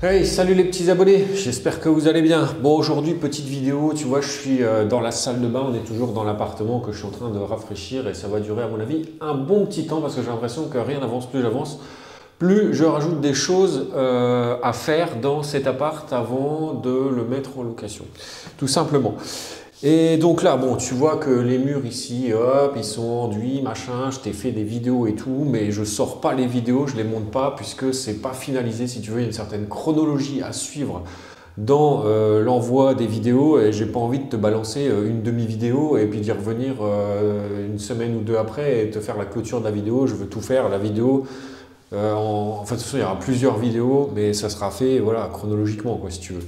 Hey, salut les petits abonnés, j'espère que vous allez bien. Bon, aujourd'hui, petite vidéo, tu vois, je suis dans la salle de bain, on est toujours dans l'appartement que je suis en train de rafraîchir et ça va durer à mon avis un bon petit temps parce que j'ai l'impression que rien n'avance, plus j'avance, plus je rajoute des choses à faire dans cet appart avant de le mettre en location, tout simplement. Et donc là, bon, tu vois que les murs ici, hop, ils sont enduits, machin, je t'ai fait des vidéos et tout, mais je sors pas les vidéos, je les monte pas puisque c'est pas finalisé, si tu veux, il y a une certaine chronologie à suivre dans l'envoi des vidéos et j'ai pas envie de te balancer une demi-vidéo et puis d'y revenir une semaine ou deux après et te faire la clôture de la vidéo. Je veux tout faire, la vidéo. En fait, de toute façon, il y aura plusieurs vidéos, mais ça sera fait voilà, chronologiquement, quoi, si tu veux.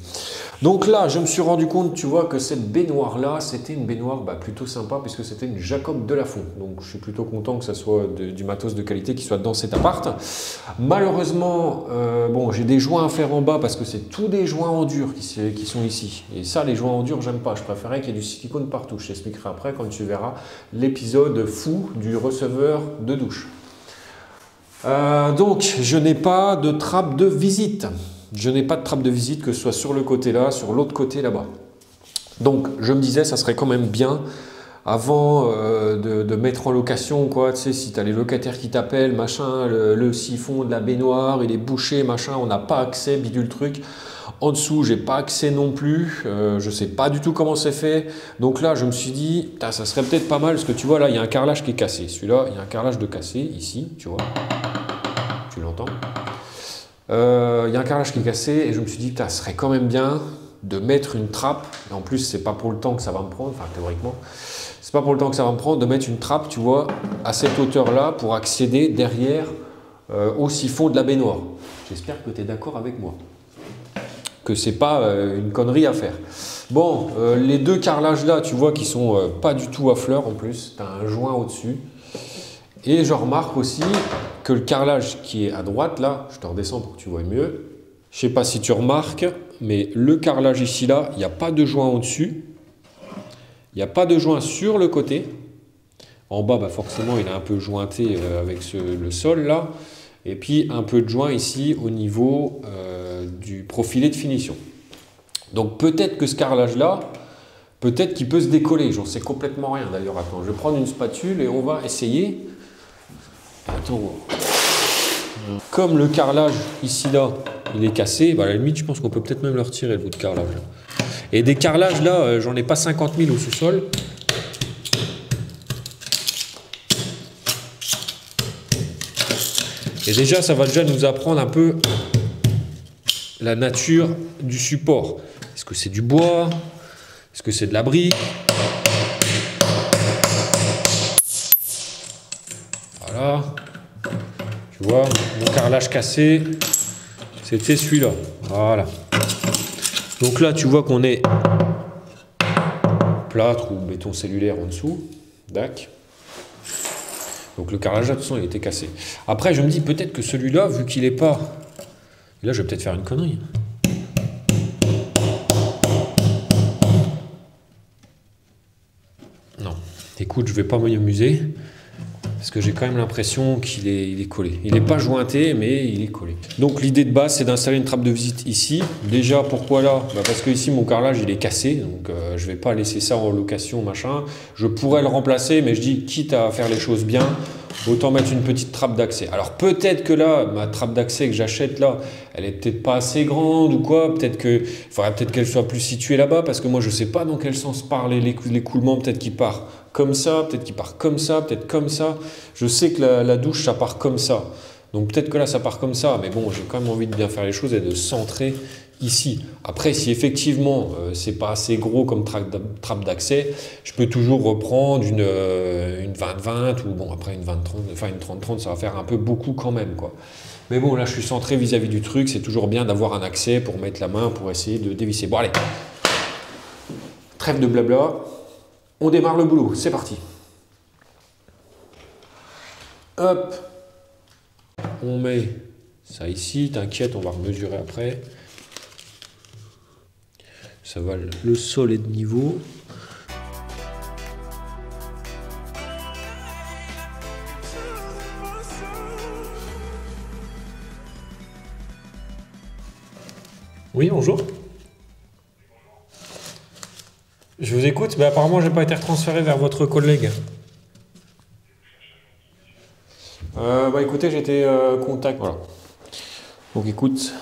Donc là, je me suis rendu compte, tu vois, que cette baignoire-là, c'était une baignoire plutôt sympa, puisque c'était une Jacob Delafont. Donc je suis plutôt content que ça soit du matos de qualité qui soit dans cet appart. Malheureusement, bon, j'ai des joints à faire en bas, parce que c'est tous des joints en dur qui sont ici. Et ça, les joints en dur, j'aime pas. Je préférais qu'il y ait du silicone partout. Je t'expliquerai après quand tu verras l'épisode fou du receveur de douche. Donc, je n'ai pas de trappe de visite. Je n'ai pas de trappe de visite, que ce soit sur le côté là, sur l'autre côté là-bas. Donc, je me disais, ça serait quand même bien, avant de mettre en location, quoi, tu sais, si tu as les locataires qui t'appellent, machin, le siphon de la baignoire, il est bouché, machin, on n'a pas accès, bidule truc. En dessous, j'ai pas accès non plus, je sais pas du tout comment c'est fait. Donc là, je me suis dit, ça serait peut-être pas mal, parce que tu vois, là, il y a un carrelage qui est cassé. Celui-là, il y a un carrelage de cassé, ici, tu vois. Tu l'entends? Il y a un carrelage qui est cassé, et je me suis dit, ça serait quand même bien de mettre une trappe. Et en plus, c'est pas pour le temps que ça va me prendre, enfin, théoriquement. C'est pas pour le temps que ça va me prendre de mettre une trappe, tu vois, à cette hauteur-là, pour accéder derrière au siphon de la baignoire. J'espère que tu es d'accord avec moi. Que c'est pas une connerie à faire. Bon, les deux carrelages là, tu vois, qui sont pas du tout à fleur en plus. Tu as un joint au-dessus. Et je remarque aussi que le carrelage qui est à droite là, je te redescends pour que tu vois mieux. Je sais pas si tu remarques, mais le carrelage ici là, il n'y a pas de joint au-dessus. Il n'y a pas de joint sur le côté. En bas, forcément, il est un peu jointé avec le sol là. Et puis un peu de joint ici au niveau du profilé de finition. Donc peut-être que ce carrelage-là, peut-être qu'il peut se décoller. J'en sais complètement rien d'ailleurs. Attends, je vais prendre une spatule et on va essayer. Attends. Comme le carrelage ici là, il est cassé, à la limite, je pense qu'on peut peut-être même le retirer le bout de carrelage. Et des carrelages là, j'en ai pas 50 000 au sous-sol. Et déjà, ça va déjà nous apprendre un peu la nature du support. Est-ce que c'est du bois? Est-ce que c'est de la brique? Voilà. Tu vois, mon carrelage cassé, c'était celui-là. Voilà. Donc là, tu vois qu'on est plâtre ou béton cellulaire en dessous. Dac. Donc le carrelage, de toute façon, il était cassé. Après, je me dis peut-être que celui-là, vu qu'il n'est pas... Là, je vais peut-être faire une connerie. Non. Écoute, je ne vais pas m'amuser. Parce que j'ai quand même l'impression qu'il est collé. Il n'est pas jointé, mais il est collé. Donc l'idée de base, c'est d'installer une trappe de visite ici. Déjà, pourquoi là? Parce que ici, mon carrelage, il est cassé. Donc je ne vais pas laisser ça en location, machin. Je pourrais le remplacer, mais je dis, quitte à faire les choses bien, autant mettre une petite trappe d'accès. Alors peut-être que là, ma trappe d'accès que j'achète là, elle est peut-être pas assez grande ou quoi. Peut-être qu'il faudrait peut-être qu'elle soit plus située là-bas, parce que moi, je ne sais pas dans quel sens part l'écoulement. Peut-être qu'il part comme ça, peut-être qu'il part comme ça, peut-être comme ça. Je sais que la douche, ça part comme ça. Donc peut-être que là, ça part comme ça. Mais bon, j'ai quand même envie de bien faire les choses et de centrer ici. Après, si effectivement, c'est pas assez gros comme trappe d'accès, je peux toujours reprendre une 20-20 ou bon, après une 20-30, enfin une 30-30, ça va faire un peu beaucoup quand même, quoi. Mais bon, là, je suis centré vis-à-vis du truc. C'est toujours bien d'avoir un accès pour mettre la main, pour essayer de dévisser. Bon, allez. Trêve de blabla. On démarre le boulot, c'est parti. Hop, on met ça ici, t'inquiète, on va remesurer après. Ça va, le sol est de niveau. Oui, bonjour. Je vous écoute, mais apparemment, je n'ai pas été transféré vers votre collègue. Bah écoutez, j'étais contact. Voilà. Donc écoute,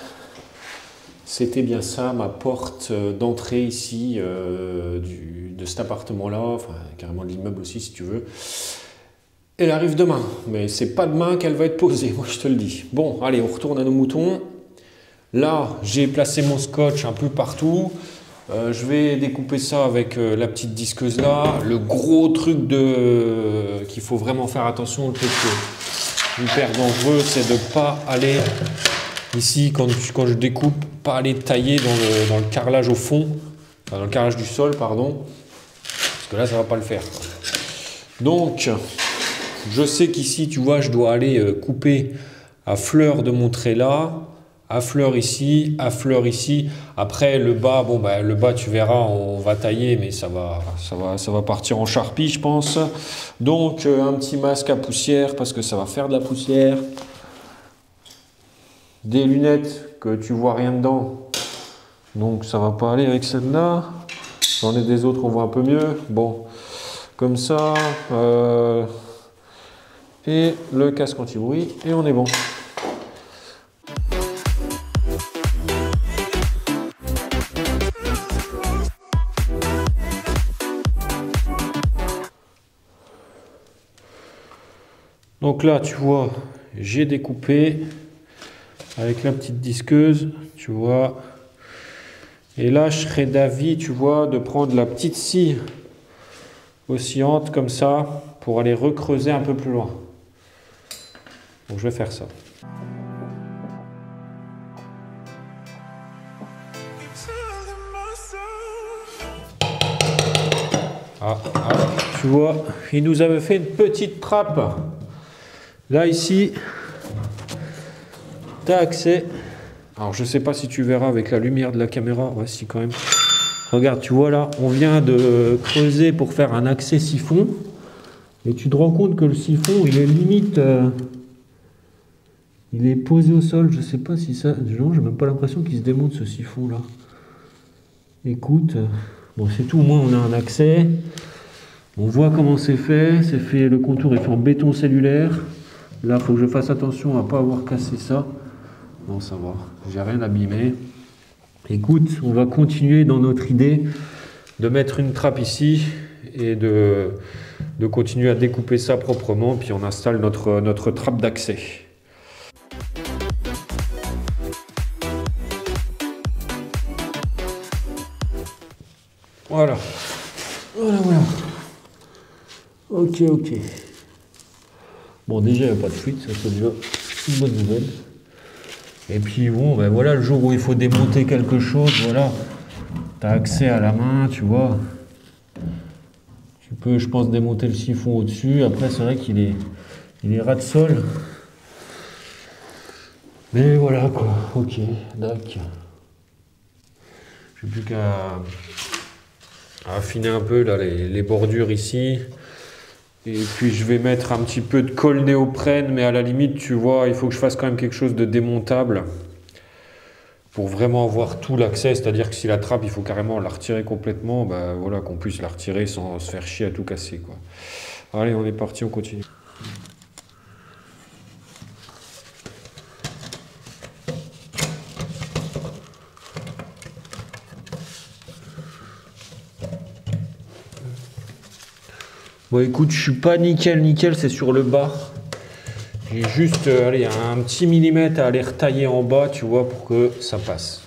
c'était bien ça, ma porte d'entrée ici de cet appartement-là, enfin carrément de l'immeuble aussi si tu veux. Elle arrive demain, mais c'est pas demain qu'elle va être posée, moi je te le dis. Bon, allez, on retourne à nos moutons. Là, j'ai placé mon scotch un peu partout. Je vais découper ça avec la petite disqueuse là. Le gros truc qu'il faut vraiment faire attention, le truc hyper dangereux, c'est de ne pas aller ici, quand je découpe, pas aller tailler dans le carrelage au fond, enfin, dans le carrelage du sol, pardon, parce que là, ça ne va pas le faire. Donc, je sais qu'ici, tu vois, je dois aller couper à fleur de mon trait là, à fleur ici, à fleur ici. Après, le bas, bon, bah, le bas, tu verras, on va tailler, mais ça va partir en charpie, je pense. Donc, un petit masque à poussière, parce que ça va faire de la poussière. Des lunettes que tu vois rien dedans. Donc, ça va pas aller avec celle-là. J'en ai des autres, on voit un peu mieux. Bon, comme ça. Et le casque anti-bruit, et on est bon. Donc là, tu vois, j'ai découpé avec la petite disqueuse, tu vois. Et là, je serais d'avis, tu vois, de prendre la petite scie oscillante comme ça pour aller recreuser un peu plus loin. Donc je vais faire ça. Tu vois, il nous avait fait une petite trappe. Là, ici, tu as accès. Alors, je ne sais pas si tu verras avec la lumière de la caméra. Ouais, si, quand même. Regarde, tu vois là, on vient de creuser pour faire un accès siphon. Et tu te rends compte que le siphon, il est limite... il est posé au sol. Je ne sais pas si ça... Non, j'ai même pas l'impression qu'il se démonte, ce siphon-là. Écoute, bon, c'est tout. Au moins, on a un accès. On voit comment c'est fait. C'est fait, le contour est fait en béton cellulaire. Là, il faut que je fasse attention à ne pas avoir cassé ça. Non, ça va. J'ai rien abîmé. Écoute, on va continuer dans notre idée de mettre une trappe ici et de continuer à découper ça proprement. Puis on installe notre trappe d'accès. Voilà. Voilà, voilà. Ok, ok. Bon, déjà, il n'y a pas de fuite, ça c'est déjà une bonne nouvelle. Et puis, bon, ben voilà, le jour où il faut démonter quelque chose, voilà, tu as accès à la main, tu vois. Tu peux, je pense, démonter le siphon au-dessus. Après, c'est vrai qu'il est ras de sol. Mais voilà, quoi. Ok, d'accord. J'ai plus qu'à affiner un peu là, les bordures ici. Et puis je vais mettre un petit peu de colle néoprène, mais à la limite, tu vois, il faut que je fasse quand même quelque chose de démontable pour vraiment avoir tout l'accès. C'est-à-dire que si la trappe, il faut carrément la retirer complètement, bah voilà, qu'on puisse la retirer sans se faire chier à tout casser, quoi. Allez, on est parti, on continue. Bon écoute, je suis pas nickel, c'est sur le bas. J'ai juste allez, un petit millimètre à aller retailler en bas, tu vois, pour que ça passe.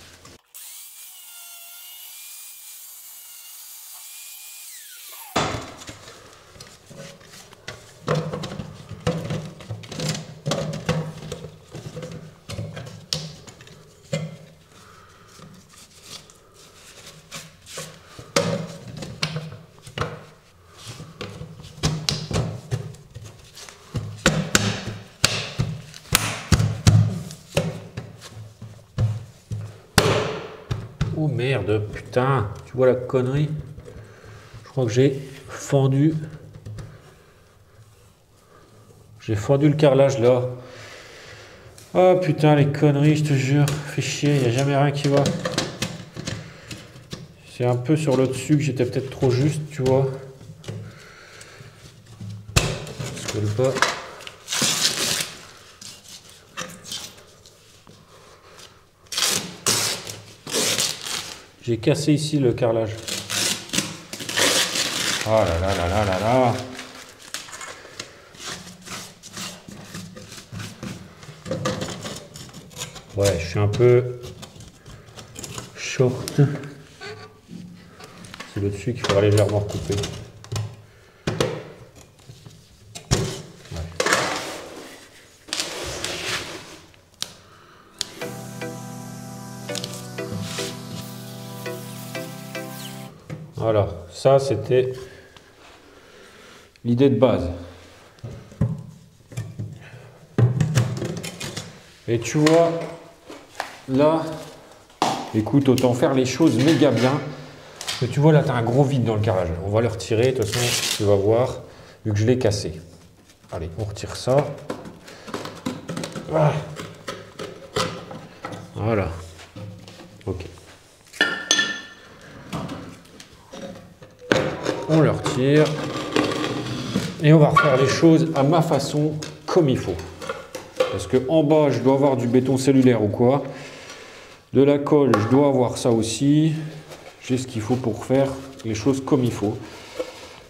Oh merde, putain, tu vois la connerie? Je crois que j'ai fendu. J'ai fendu le carrelage là. Oh putain, les conneries, je te jure. Fais chier, il n'y a jamais rien qui va. C'est un peu sur le dessus que j'étais peut-être trop juste, tu vois. Ça colle pas. J'ai cassé ici le carrelage. Oh là là là là là là. Ouais, je suis un peu short. C'est le dessus qu'il faudra légèrement recouper. Ouais. Voilà, ça c'était l'idée de base. Et tu vois, là, écoute, autant faire les choses méga bien. Mais tu vois, là, tu as un gros vide dans le carrelage. On va le retirer, de toute façon, tu vas voir, vu que je l'ai cassé. Allez, on retire ça. Ah. Voilà. Ok. On le retire. Et on va refaire les choses à ma façon, comme il faut. Parce que en bas, je dois avoir du béton cellulaire ou quoi. De la colle, je dois avoir ça aussi. J'ai ce qu'il faut pour faire les choses comme il faut.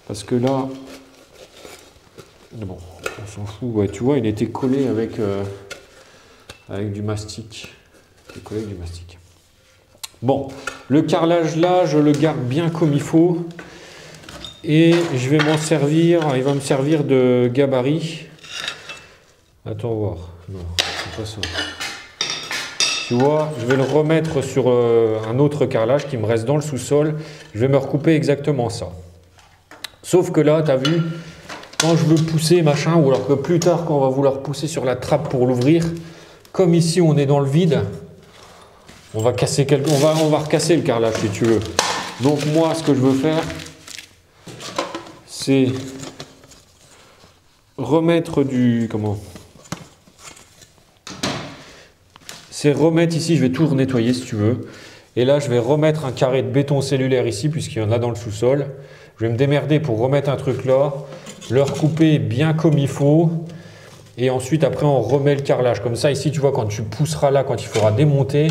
Parce que là, bon, on s'en fout. Ouais, tu vois, il était collé avec, avec du mastic. Il est collé avec du mastic. Bon, le carrelage là, je le garde bien comme il faut. Et je vais m'en servir, il va me servir de gabarit. Attends voir. Non, c'est pas ça. Tu vois, je vais le remettre sur un autre carrelage qui me reste dans le sous-sol. Je vais me recouper exactement ça. Sauf que là, tu as vu, quand je veux pousser, machin, ou alors que plus tard, quand on va vouloir pousser sur la trappe pour l'ouvrir, comme ici, on est dans le vide, on va casser on va recasser le carrelage, si tu veux. Donc moi, ce que je veux faire, c'est remettre du... Comment ? C'est remettre ici, je vais tout nettoyer si tu veux. Et là, je vais remettre un carré de béton cellulaire ici, puisqu'il y en a dans le sous-sol. Je vais me démerder pour remettre un truc là, le recouper bien comme il faut. Et ensuite, après, on remet le carrelage. Comme ça, ici, tu vois, quand tu pousseras là, quand il faudra démonter,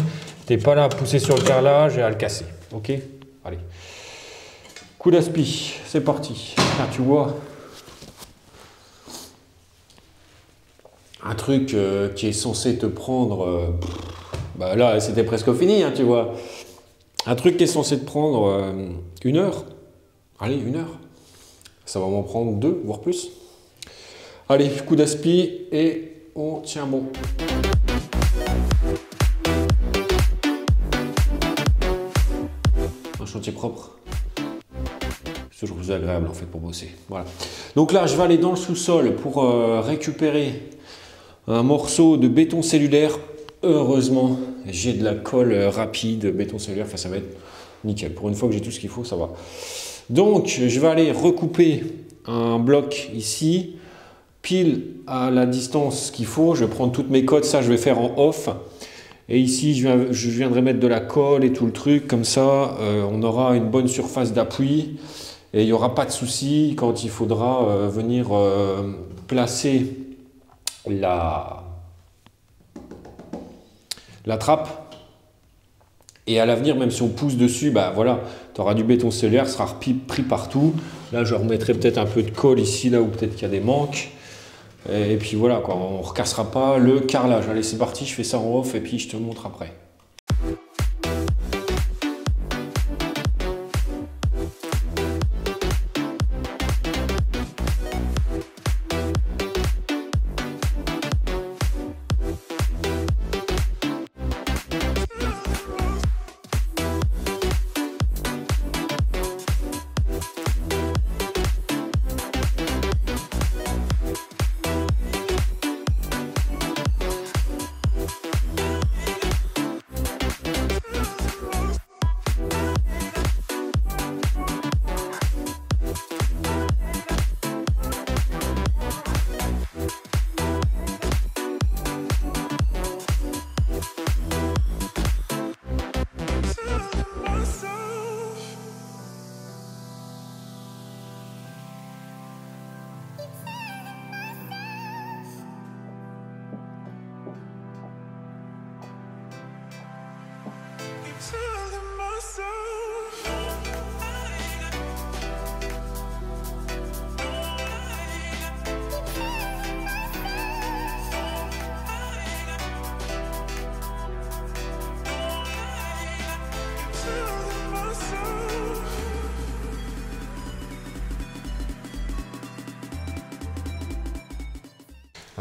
tu n'es pas là à pousser sur le carrelage et à le casser. Ok ? Allez. Coup d'aspi, c'est parti. Là, tu vois, un truc qui est censé te prendre... bah là, c'était presque fini, hein, tu vois. Un truc qui est censé te prendre 1 heure. Allez, 1 heure. Ça va m'en prendre 2, voire plus. Allez, coup d'aspi et on tient bon. Un chantier propre. C'est toujours plus agréable en fait pour bosser. Voilà. Donc là, je vais aller dans le sous-sol pour récupérer un morceau de béton cellulaire. Heureusement, j'ai de la colle rapide, béton cellulaire, enfin ça va être nickel. Pour une fois que j'ai tout ce qu'il faut, ça va. Donc, je vais aller recouper un bloc ici, pile à la distance qu'il faut. Je vais prendre toutes mes codes, ça je vais faire en off. Et ici, je viendrai mettre de la colle et tout le truc. Comme ça, on aura une bonne surface d'appui. Et il n'y aura pas de souci quand il faudra venir placer la trappe. Et à l'avenir, même si on pousse dessus, bah voilà, tu auras du béton cellulaire, sera pris partout. Là, je remettrai peut-être un peu de colle ici, là où peut-être qu'il y a des manques. Et puis voilà, quoi, on ne recassera pas le carrelage. Allez, c'est parti, je fais ça en off et puis je te montre après.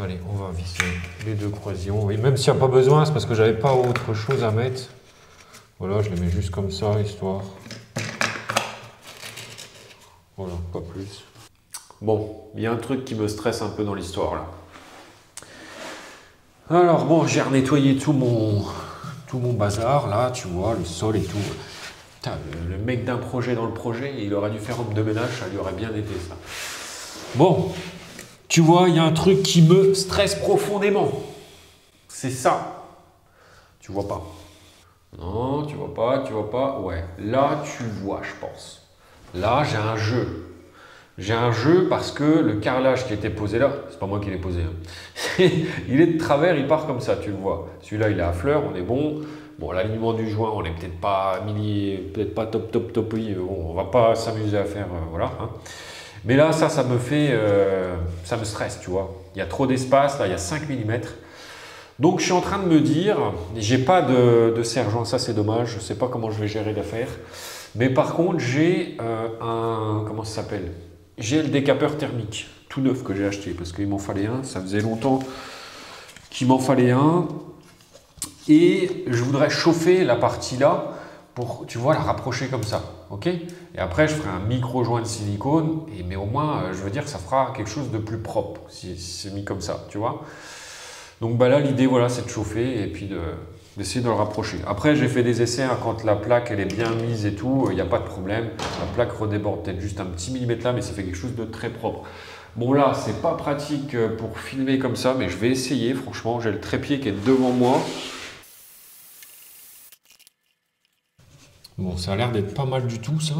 Allez, on va visser les deux croisillons. Et même s'il n'y a pas besoin, c'est parce que j'avais pas autre chose à mettre. Voilà, je les mets juste comme ça, histoire. Voilà, pas plus. Bon, il y a un truc qui me stresse un peu dans l'histoire là. Alors bon, j'ai renettoyé tout mon bazar là, tu vois, le sol et tout. Putain, le mec d'un projet dans le projet, il aurait dû faire homme de ménage, ça lui aurait bien été ça. Bon. Tu vois, il y a un truc qui me stresse profondément. C'est ça. Tu vois pas? Non, tu vois pas, tu vois pas. Ouais, là, tu vois, je pense. Là, j'ai un jeu. J'ai un jeu parce que le carrelage qui était posé là, c'est pas moi qui l'ai posé. Hein. Il est de travers, il part comme ça, tu le vois. Celui-là, il est à fleur, on est bon. Bon, l'alignement du joint, on n'est peut-être pas top, oui. Bon, on va pas s'amuser à faire, voilà. Hein. Mais là, ça me fait, ça me stresse, tu vois. Il y a trop d'espace, là, il y a 5 mm. Donc, je suis en train de me dire, j'ai pas de serre-joint, ça c'est dommage, je sais pas comment je vais gérer l'affaire. Mais par contre, j'ai comment ça s'appelle? J'ai le décapeur thermique, tout neuf que j'ai acheté, parce qu'il m'en fallait un, ça faisait longtemps qu'il m'en fallait un. Et je voudrais chauffer la partie là, pour, tu vois, la rapprocher comme ça, ok? Et après, je ferai un micro-joint de silicone, mais au moins, je veux dire, ça fera quelque chose de plus propre, si c'est mis comme ça, tu vois? Donc bah là, l'idée, voilà, c'est de chauffer et puis d'essayer de le rapprocher. Après, j'ai fait des essais, hein, quand la plaque, elle est bien mise et tout, il n'y a pas de problème. La plaque redéborde peut-être juste un petit millimètre là, mais ça fait quelque chose de très propre. Bon là, c'est pas pratique pour filmer comme ça, mais je vais essayer, franchement, j'ai le trépied qui est devant moi. Bon, ça a l'air d'être pas mal du tout, ça.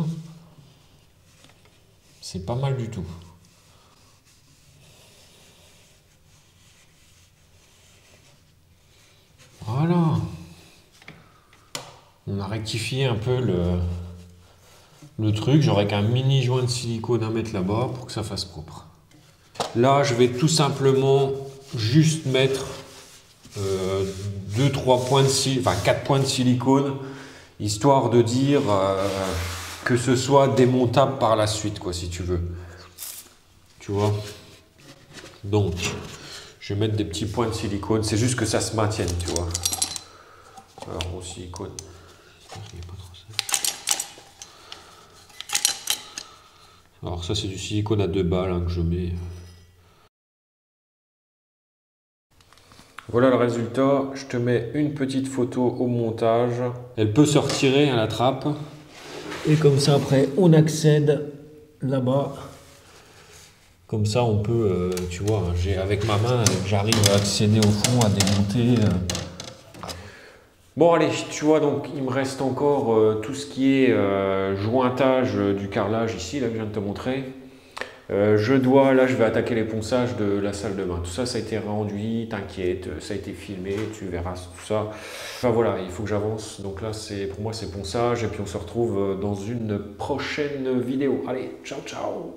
C'est pas mal du tout. Voilà. On a rectifié un peu le truc. J'aurais qu'un mini joint de silicone à mettre là-bas pour que ça fasse propre. Là, je vais tout simplement juste mettre 2-3 points de silicone, enfin 4 points de silicone, histoire de dire que ce soit démontable par la suite, quoi, si tu veux. Tu vois? Donc, je vais mettre des petits points de silicone. C'est juste que ça se maintienne, tu vois. Alors, au silicone. Alors, ça, c'est du silicone à 2 balles hein, que je mets. Voilà le résultat. Je te mets une petite photo au montage. Elle peut se retirer à la trappe. Et comme ça, après, on accède là-bas. Comme ça, on peut, tu vois, avec ma main, j'arrive à accéder au fond, à démonter. Bon, allez, tu vois, donc il me reste encore tout ce qui est jointage du carrelage ici, là, que je viens de te montrer. Là, je vais attaquer les ponçages de la salle de bain. Tout ça, ça a été rendu, t'inquiète, ça a été filmé, tu verras tout ça. Enfin voilà, il faut que j'avance. Donc là, pour moi, c'est ponçage. Et puis on se retrouve dans une prochaine vidéo. Allez, ciao, ciao!